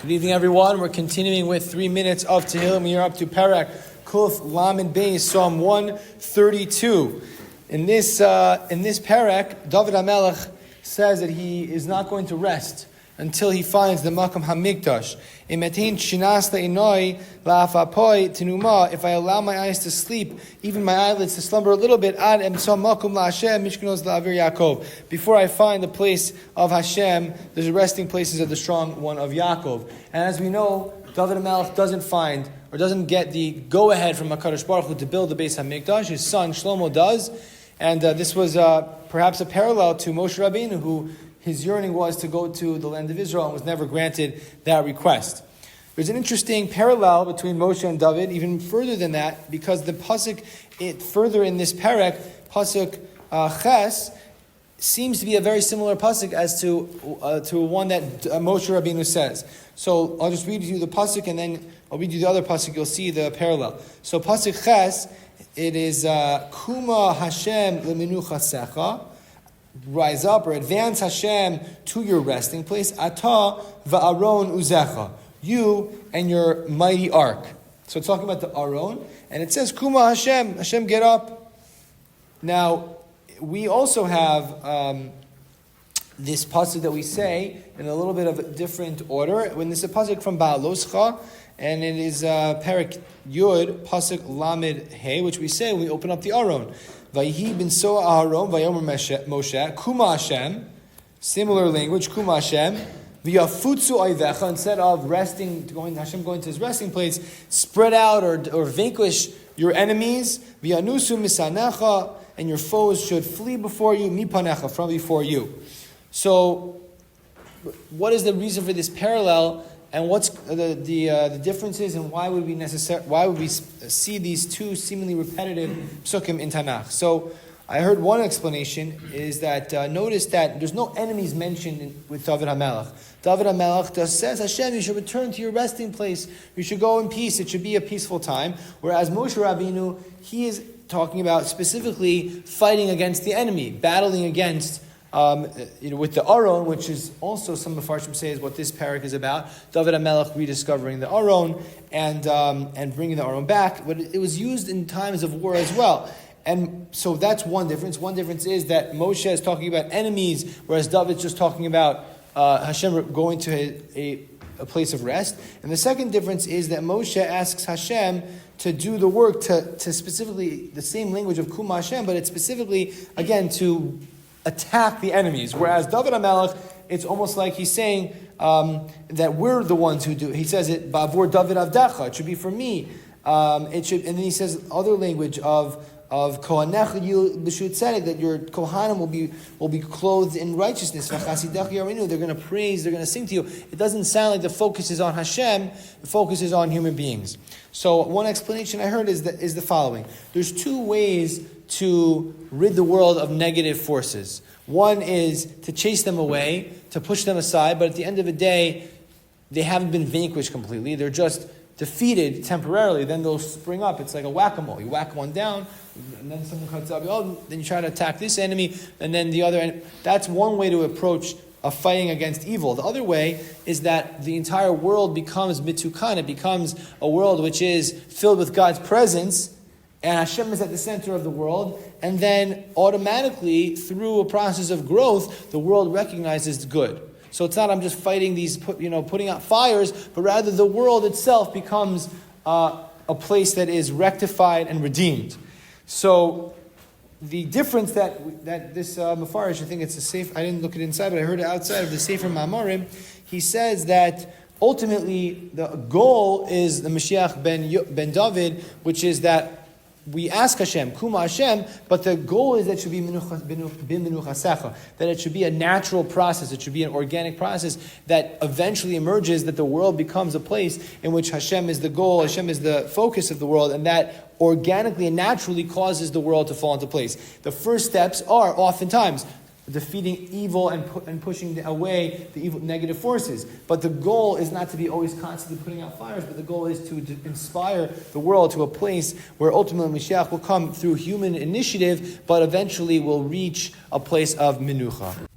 Good evening, everyone. We're continuing with 3 minutes of Tehillim. We are up to Perek, Kuf, Lamed Beis, Psalm 132. In this Perek, David HaMelech says that he is not going to rest until he finds the Makam HaMikdash. If I allow my eyes to sleep, even my eyelids to slumber a little bit, before I find the place of Hashem, the resting places of the strong one of Yaakov. And as we know, David HaMelech doesn't find, or doesn't get the go-ahead from HaKadosh Baruch Hu to build the Beis HaMikdash. His son Shlomo does. And this was perhaps a parallel to Moshe Rabbeinu, who his yearning was to go to the land of Israel and was never granted that request. There's an interesting parallel between Moshe and David, even further than that, because the pasuk further in this Perek, pasuk Ches, seems to be a very similar pasuk as to one that Moshe Rabbeinu says. So I'll just read you the pasuk and then I'll read you the other pasuk. You'll see the parallel. So pasuk Ches, it is Kuma Hashem lemenuchasecha. Rise up or advance Hashem to your resting place. Ata va'aron uzecha. You and your mighty ark. So it's talking about the Aron. And it says, Kuma Hashem. Hashem, get up. Now, we also have this pasuk that we say in a little bit of a different order. When this is a pasuk from Baaloscha, and it is Perek Yud, pasuk Lamed He, which we say when we open up the Aron. Vayhi bin Soa Aharon, Vayomer Moshe, Kuma Hashem, similar language, Kuma Hashem, V'yafutzu Ayvecha, instead of Hashem going to his resting place, spread out or vanquish your enemies, V'yanusu Misanecha, and your foes should flee before you, Mipanecha, from before you. So, what is the reason for this parallel? And what's the differences, and why would we see these two seemingly repetitive psukim in Tanakh? So I heard one explanation is that notice that there's no enemies mentioned with David HaMelech. David HaMelech just says, Hashem, you should return to your resting place. You should go in peace. It should be a peaceful time. Whereas Moshe Rabbeinu, he is talking about specifically fighting against the enemy, battling against with the Aron, which is also, some Mefarshim say, is what this Perek is about. David HaMelech rediscovering the Aron and bringing the Aron back. But it was used in times of war as well. And so that's one difference. One difference is that Moshe is talking about enemies, whereas David's just talking about Hashem going to a place of rest. And the second difference is that Moshe asks Hashem to do the work to specifically, the same language of Kuma Hashem, but it's specifically, again, to attack the enemies. Whereas David HaMelech, it's almost like he's saying that we're the ones who do. He says it, Ba'avur David Avdecha, it should be for me. It should, and then he says other language of Kohanecha b'shut tzedek, that your Kohanim will be clothed in righteousness. They're going to praise, they're going to sing to you. It doesn't sound like the focus is on Hashem, the focus is on human beings. So one explanation I heard is the following. There's two ways to rid the world of negative forces. One is to chase them away, to push them aside, but at the end of the day, they haven't been vanquished completely. They're just defeated temporarily. Then they'll spring up. It's like a whack-a-mole. You whack one down, and then someone cuts up. Then you try to attack this enemy, and then the other enemy. That's one way to approach a fighting against evil. The other way is that the entire world becomes mitukan. It becomes a world which is filled with God's presence, and Hashem is at the center of the world, and then automatically, through a process of growth, the world recognizes good. So it's not I'm just fighting these, putting out fires, but rather the world itself becomes a place that is rectified and redeemed. So the difference that this Mefarish, I think it's a safe. I didn't look it inside, but I heard it outside of the Sefer Ma'amarim. He says that ultimately the goal is the Mashiach ben David, which is that we ask Hashem, Kuma Hashem, but the goal is that it should be minuchasecha, that it should be a natural process, it should be an organic process that eventually emerges, that the world becomes a place in which Hashem is the goal, Hashem is the focus of the world, and that organically and naturally causes the world to fall into place. The first steps are oftentimes defeating evil and pushing away the evil negative forces. But the goal is not to be always constantly putting out fires, but the goal is to inspire the world to a place where ultimately Mashiach will come through human initiative, but eventually will reach a place of minucha.